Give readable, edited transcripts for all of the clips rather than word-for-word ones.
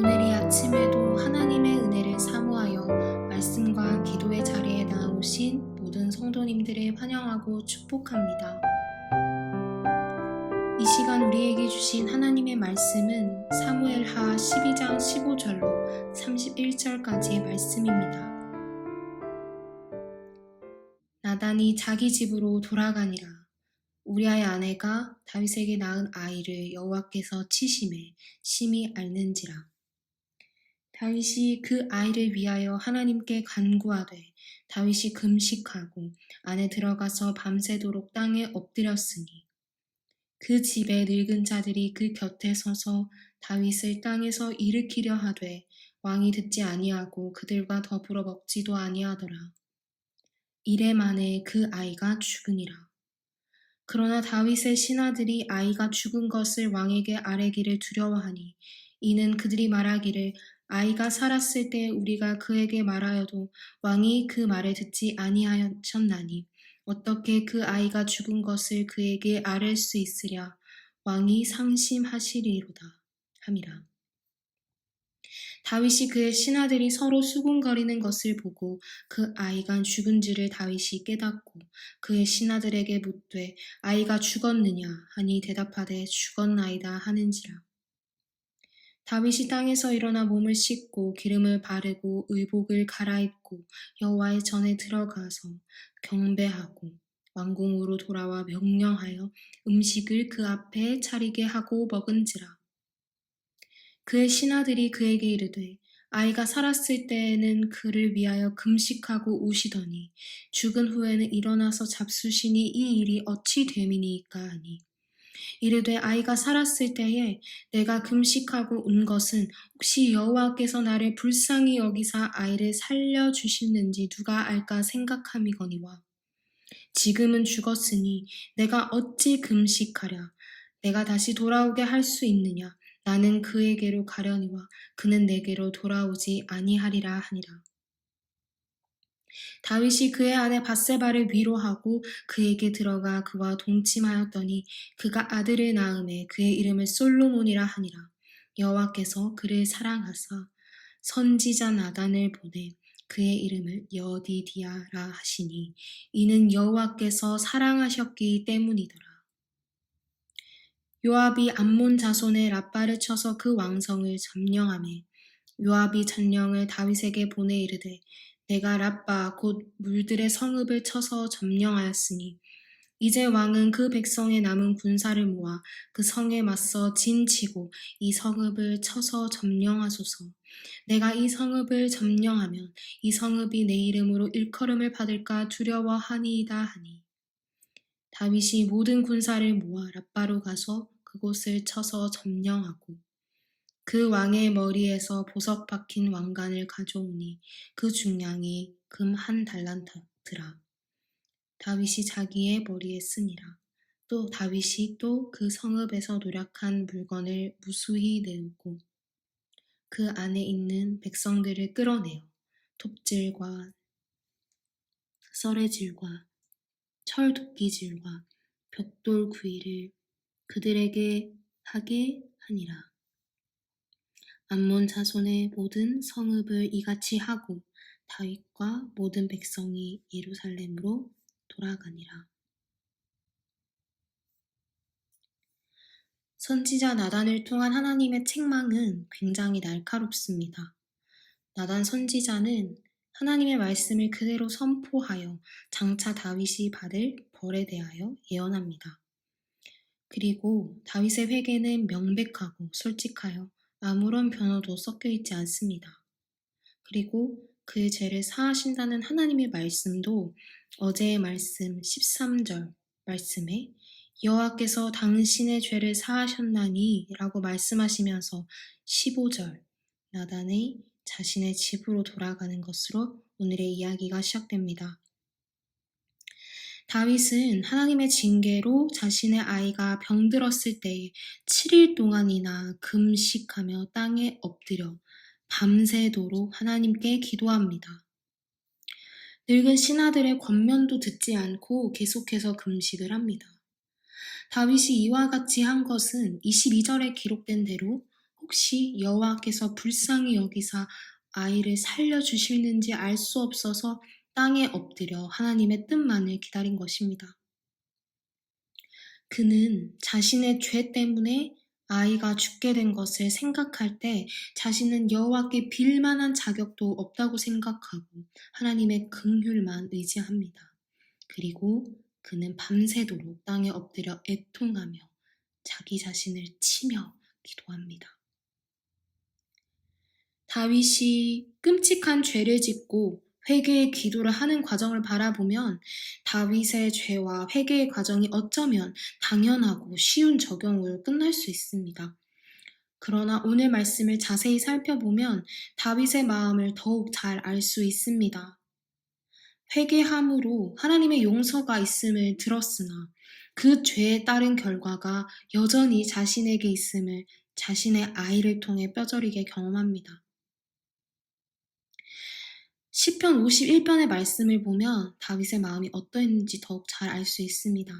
오늘 이 아침에도 하나님의 은혜를 사모하여 말씀과 기도의 자리에 나오신 모든 성도님들을 환영하고 축복합니다. 이 시간 우리에게 주신 하나님의 말씀은 사무엘하 12장 15절로 31절까지의 말씀입니다. 나단이 자기 집으로 돌아가니라. 우리아의 아내가 다윗에게 낳은 아이를 여호와께서 치심에 심히 앓는지라. 다윗이 그 아이를 위하여 하나님께 간구하되 다윗이 금식하고 안에 들어가서 밤새도록 땅에 엎드렸으니 그 집의 늙은 자들이 그 곁에 서서 다윗을 땅에서 일으키려 하되 왕이 듣지 아니하고 그들과 더불어 먹지도 아니하더라. 이래 만에 그 아이가 죽으니라. 그러나 다윗의 신하들이 아이가 죽은 것을 왕에게 아뢰기를 두려워하니 이는 그들이 말하기를 아이가 살았을 때 우리가 그에게 말하여도 왕이 그 말을 듣지 아니하셨나니 어떻게 그 아이가 죽은 것을 그에게 아뢰 수 있으랴. 왕이 상심하시리로다 함이라. 다윗이 그의 신하들이 서로 수군거리는 것을 보고 그 아이가 죽은지를 다윗이 깨닫고 그의 신하들에게 묻되 아이가 죽었느냐 하니 대답하되 죽었나이다 하는지라. 다윗이 땅에서 일어나 몸을 씻고 기름을 바르고 의복을 갈아입고 여호와의 전에 들어가서 경배하고 왕궁으로 돌아와 명령하여 음식을 그 앞에 차리게 하고 먹은지라. 그의 신하들이 그에게 이르되 아이가 살았을 때에는 그를 위하여 금식하고 우시더니 죽은 후에는 일어나서 잡수시니 이 일이 어찌 됨이니까 하니 이르되 아이가 살았을 때에 내가 금식하고 운 것은 혹시 여호와께서 나를 불쌍히 여기사 아이를 살려주시는지 누가 알까 생각함이거니와 지금은 죽었으니 내가 어찌 금식하랴. 내가 다시 돌아오게 할 수 있느냐. 나는 그에게로 가려니와 그는 내게로 돌아오지 아니하리라 하니라. 다윗이 그의 아내 밧세바를 위로하고 그에게 들어가 그와 동침하였더니 그가 아들을 낳음에 그의 이름을 솔로몬이라 하니라. 여호와께서 그를 사랑하사 선지자 나단을 보내 그의 이름을 여디디아라 하시니 이는 여호와께서 사랑하셨기 때문이더라. 요압이 암몬 자손의 랍바를 쳐서 그 왕성을 점령하매 요압이 전령을 다윗에게 보내 이르되 내가 랍바 곧 물들의 성읍을 쳐서 점령하였으니 이제 왕은 그 백성의 남은 군사를 모아 그 성에 맞서 진치고 이 성읍을 쳐서 점령하소서. 내가 이 성읍을 점령하면 이 성읍이 내 이름으로 일컬음을 받을까 두려워하니이다 하니 다윗이 모든 군사를 모아 랍바로 가서 그곳을 쳐서 점령하고 그 왕의 머리에서 보석 박힌 왕관을 가져오니 그 중량이 금 1달란트라. 다윗이 자기의 머리에 쓰니라. 또 다윗이 또 그 성읍에서 노력한 물건을 무수히 내우고 그 안에 있는 백성들을 끌어내어 톱질과 썰의질과 철도끼질과 벽돌 구이를 그들에게 하게 하니라. 암몬 자손의 모든 성읍을 이같이 하고 다윗과 모든 백성이 예루살렘으로 돌아가니라. 선지자 나단을 통한 하나님의 책망은 굉장히 날카롭습니다. 나단 선지자는 하나님의 말씀을 그대로 선포하여 장차 다윗이 받을 벌에 대하여 예언합니다. 그리고 다윗의 회개는 명백하고 솔직하여 아무런 변호도 섞여 있지 않습니다. 그리고 그의 죄를 사하신다는 하나님의 말씀도 어제의 말씀 13절 말씀에 여호와께서 당신의 죄를 사하셨나니 라고 말씀하시면서 15절 나단이 자신의 집으로 돌아가는 것으로 오늘의 이야기가 시작됩니다. 다윗은 하나님의 징계로 자신의 아이가 병들었을 때에 7일 동안이나 금식하며 땅에 엎드려 밤새도록 하나님께 기도합니다. 늙은 신하들의 권면도 듣지 않고 계속해서 금식을 합니다. 다윗이 이와 같이 한 것은 22절에 기록된 대로 혹시 여호와께서 불쌍히 여기사 아이를 살려주실는지 알 수 없어서 땅에 엎드려 하나님의 뜻만을 기다린 것입니다. 그는 자신의 죄 때문에 아이가 죽게 된 것을 생각할 때 자신은 여호와께 빌 만한 자격도 없다고 생각하고 하나님의 긍휼만 의지합니다. 그리고 그는 밤새도록 땅에 엎드려 애통하며 자기 자신을 치며 기도합니다. 다윗이 끔찍한 죄를 짓고 회개의 기도를 하는 과정을 바라보면 다윗의 죄와 회개의 과정이 어쩌면 당연하고 쉬운 적용으로 끝날 수 있습니다. 그러나 오늘 말씀을 자세히 살펴보면 다윗의 마음을 더욱 잘 알 수 있습니다. 회개함으로 하나님의 용서가 있음을 들었으나 그 죄에 따른 결과가 여전히 자신에게 있음을 자신의 아이를 통해 뼈저리게 경험합니다. 시편 51편의 말씀을 보면 다윗의 마음이 어떠했는지 더욱 잘 알 수 있습니다.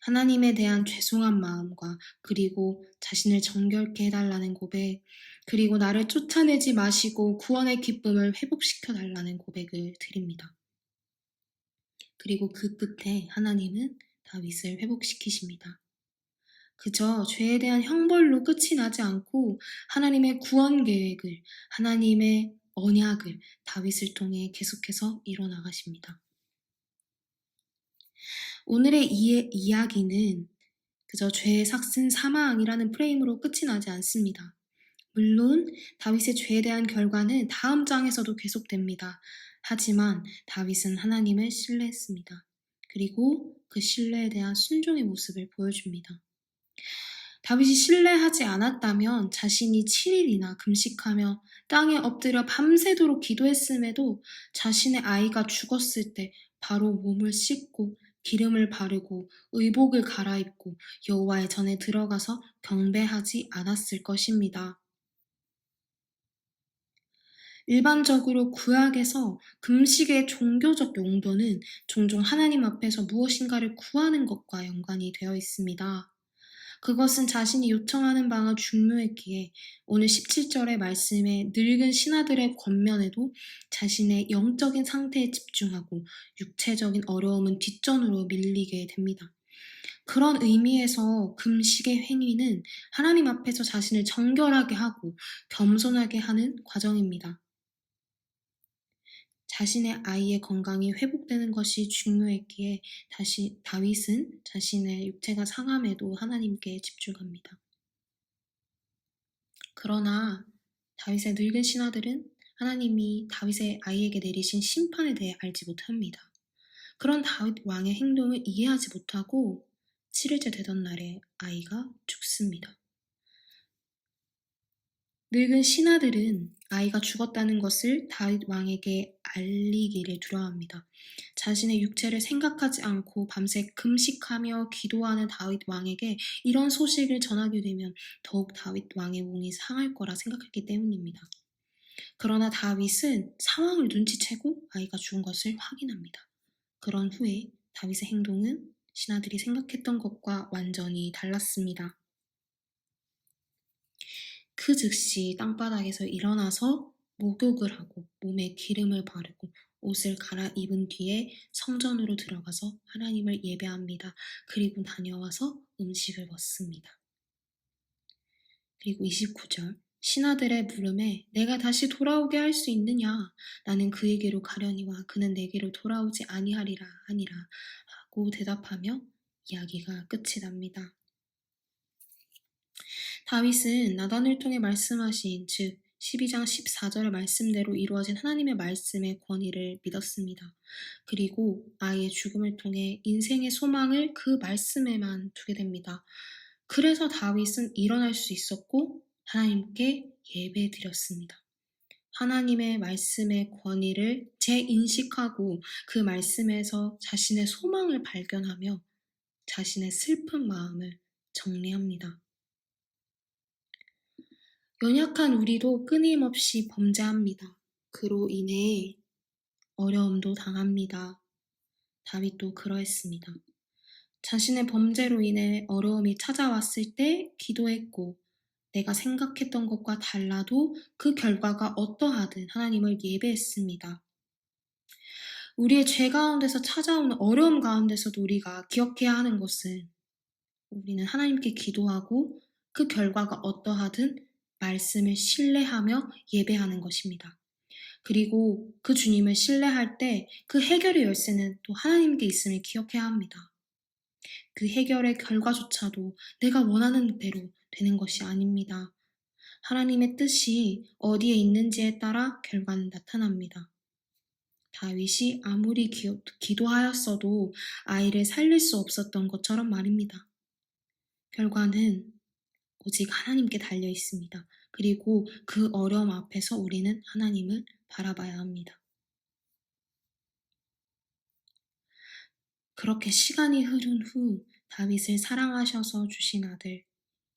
하나님에 대한 죄송한 마음과 그리고 자신을 정결케 해달라는 고백, 그리고 나를 쫓아내지 마시고 구원의 기쁨을 회복시켜 달라는 고백을 드립니다. 그리고 그 끝에 하나님은 다윗을 회복시키십니다. 그저 죄에 대한 형벌로 끝이 나지 않고 하나님의 구원 계획을, 하나님의 언약을 다윗을 통해 계속해서 이뤄나가십니다. 오늘의 이야기는 그저 죄의 삭슨 사망이라는 프레임으로 끝이 나지 않습니다. 물론 다윗의 죄에 대한 결과는 다음 장에서도 계속됩니다. 하지만 다윗은 하나님을 신뢰했습니다. 그리고 그 신뢰에 대한 순종의 모습을 보여줍니다. 다윗이 신뢰하지 않았다면 자신이 7일이나 금식하며 땅에 엎드려 밤새도록 기도했음에도 자신의 아이가 죽었을 때 바로 몸을 씻고 기름을 바르고 의복을 갈아입고 여호와의 전에 들어가서 경배하지 않았을 것입니다. 일반적으로 구약에서 금식의 종교적 용도는 종종 하나님 앞에서 무엇인가를 구하는 것과 연관이 되어 있습니다. 그것은 자신이 요청하는 바가 중요했기에 오늘 17절의 말씀에 늙은 신하들의 권면에도 자신의 영적인 상태에 집중하고 육체적인 어려움은 뒷전으로 밀리게 됩니다. 그런 의미에서 금식의 행위는 하나님 앞에서 자신을 정결하게 하고 겸손하게 하는 과정입니다. 자신의 아이의 건강이 회복되는 것이 중요했기에 다윗은 자신의 육체가 상함에도 하나님께 집중합니다. 그러나 다윗의 늙은 신하들은 하나님이 다윗의 아이에게 내리신 심판에 대해 알지 못합니다. 그런 다윗 왕의 행동을 이해하지 못하고 7일째 되던 날에 아이가 죽습니다. 늙은 신하들은 아이가 죽었다는 것을 다윗 왕에게 알리기를 두려워합니다. 자신의 육체를 생각하지 않고 밤새 금식하며 기도하는 다윗 왕에게 이런 소식을 전하게 되면 더욱 다윗 왕의 몸이 상할 거라 생각했기 때문입니다. 그러나 다윗은 상황을 눈치채고 아이가 죽은 것을 확인합니다. 그런 후에 다윗의 행동은 신하들이 생각했던 것과 완전히 달랐습니다. 그 즉시 땅바닥에서 일어나서 목욕을 하고 몸에 기름을 바르고 옷을 갈아입은 뒤에 성전으로 들어가서 하나님을 예배합니다. 그리고 다녀와서 음식을 먹습니다. 그리고 29절 신하들의 물음에 내가 다시 돌아오게 할 수 있느냐? 나는 그에게로 가려니와 그는 내게로 돌아오지 아니하리라 하니라 하고 대답하며 이야기가 끝이 납니다. 다윗은 나단을 통해 말씀하신 즉 12장 14절의 말씀대로 이루어진 하나님의 말씀의 권위를 믿었습니다. 그리고 아이의 죽음을 통해 인생의 소망을 그 말씀에만 두게 됩니다. 그래서 다윗은 일어날 수 있었고 하나님께 예배드렸습니다. 하나님의 말씀의 권위를 재인식하고 그 말씀에서 자신의 소망을 발견하며 자신의 슬픈 마음을 정리합니다. 연약한 우리도 끊임없이 범죄합니다. 그로 인해 어려움도 당합니다. 다윗도 그러했습니다. 자신의 범죄로 인해 어려움이 찾아왔을 때 기도했고 내가 생각했던 것과 달라도 그 결과가 어떠하든 하나님을 예배했습니다. 우리의 죄 가운데서 찾아오는 어려움 가운데서도 우리가 기억해야 하는 것은 우리는 하나님께 기도하고 그 결과가 어떠하든 말씀을 신뢰하며 예배하는 것입니다. 그리고 그 주님을 신뢰할 때 그 해결의 열쇠는 또 하나님께 있음을 기억해야 합니다. 그 해결의 결과조차도 내가 원하는 대로 되는 것이 아닙니다. 하나님의 뜻이 어디에 있는지에 따라 결과는 나타납니다. 다윗이 아무리 기도하였어도 아이를 살릴 수 없었던 것처럼 말입니다. 결과는 오직 하나님께 달려 있습니다. 그리고 그 어려움 앞에서 우리는 하나님을 바라봐야 합니다. 그렇게 시간이 흐른 후 다윗을 사랑하셔서 주신 아들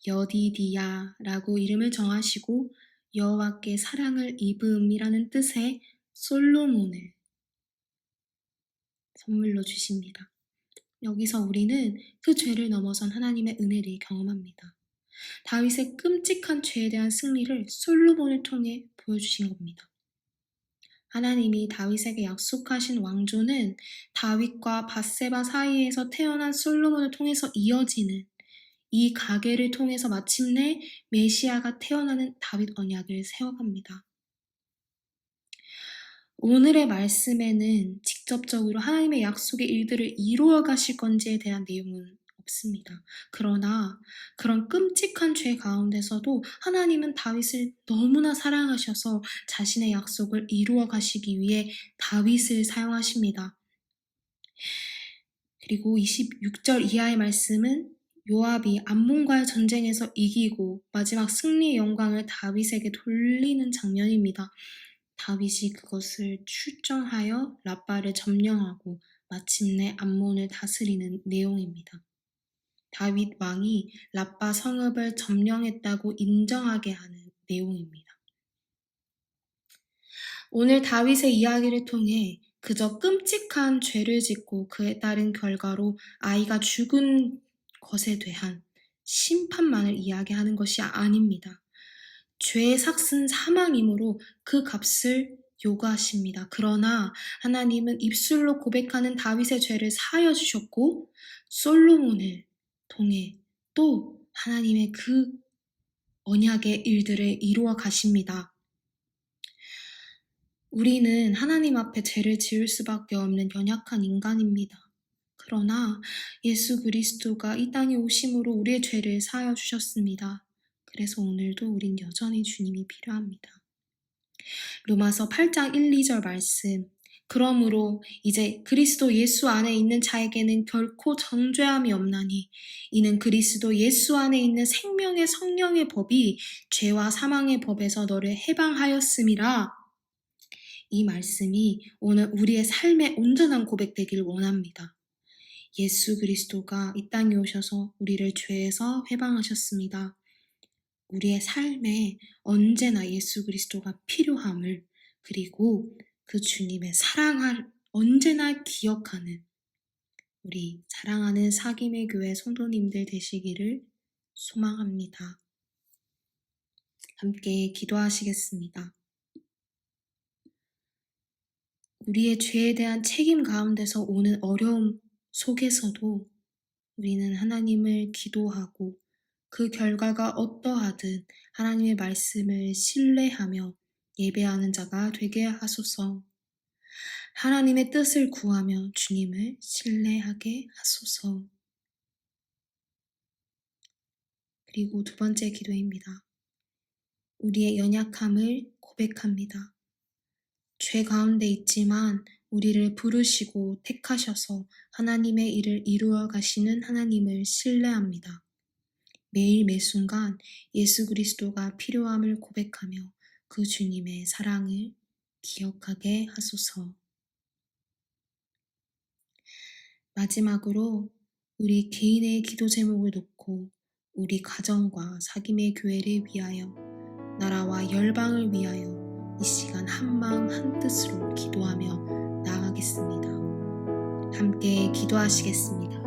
여디디야라고 이름을 정하시고 여호와께 사랑을 입음이라는 뜻의 솔로몬을 선물로 주십니다. 여기서 우리는 그 죄를 넘어선 하나님의 은혜를 경험합니다. 다윗의 끔찍한 죄에 대한 승리를 솔로몬을 통해 보여주신 겁니다. 하나님이 다윗에게 약속하신 왕조는 다윗과 밧세바 사이에서 태어난 솔로몬을 통해서 이어지는 이 가계를 통해서 마침내 메시아가 태어나는 다윗 언약을 세워갑니다. 오늘의 말씀에는 직접적으로 하나님의 약속의 일들을 이루어 가실 건지에 대한 내용은 없습니다. 그러나 그런 끔찍한 죄 가운데서도 하나님은 다윗을 너무나 사랑하셔서 자신의 약속을 이루어 가시기 위해 다윗을 사용하십니다. 그리고 26절 이하의 말씀은 요압이 암몬과의 전쟁에서 이기고 마지막 승리의 영광을 다윗에게 돌리는 장면입니다. 다윗이 그것을 출정하여 라빠를 점령하고 마침내 암몬을 다스리는 내용입니다. 다윗 왕이 라빠 성읍을 점령했다고 인정하게 하는 내용입니다. 오늘 다윗의 이야기를 통해 그저 끔찍한 죄를 짓고 그에 따른 결과로 아이가 죽은 것에 대한 심판만을 이야기하는 것이 아닙니다. 죄의 삭은 사망이므로 그 값을 요구하십니다. 그러나 하나님은 입술로 고백하는 다윗의 죄를 사하여 주셨고 솔로몬을 통해 또 하나님의 그 언약의 일들을 이루어 가십니다. 우리는 하나님 앞에 죄를 지을 수밖에 없는 연약한 인간입니다. 그러나 예수 그리스도가 이 땅에 오심으로 우리의 죄를 사하여 주셨습니다. 그래서 오늘도 우린 여전히 주님이 필요합니다. 로마서 8장 1, 2절 말씀. 그러므로 이제 그리스도 예수 안에 있는 자에게는 결코 정죄함이 없나니 이는 그리스도 예수 안에 있는 생명의 성령의 법이 죄와 사망의 법에서 너를 해방하였음이라. 이 말씀이 오늘 우리의 삶에 온전한 고백되기를 원합니다. 예수 그리스도가 이 땅에 오셔서 우리를 죄에서 해방하셨습니다. 우리의 삶에 언제나 예수 그리스도가 필요함을 그리고 그 주님의 사랑을 언제나 기억하는 우리 사랑하는 사김의 교회 성도님들 되시기를 소망합니다. 함께 기도하시겠습니다. 우리의 죄에 대한 책임 가운데서 오는 어려움 속에서도 우리는 하나님을 기도하고 그 결과가 어떠하든 하나님의 말씀을 신뢰하며 예배하는 자가 되게 하소서. 하나님의 뜻을 구하며 주님을 신뢰하게 하소서. 그리고 두 번째 기도입니다. 우리의 연약함을 고백합니다. 죄 가운데 있지만 우리를 부르시고 택하셔서 하나님의 일을 이루어 가시는 하나님을 신뢰합니다. 매일 매순간 예수 그리스도가 필요함을 고백하며 그 주님의 사랑을 기억하게 하소서. 마지막으로 우리 개인의 기도 제목을 놓고 우리 가정과 사김의 교회를 위하여 나라와 열방을 위하여 이 시간 한마음 한뜻으로 기도하며 나아가겠습니다. 함께 기도하시겠습니다.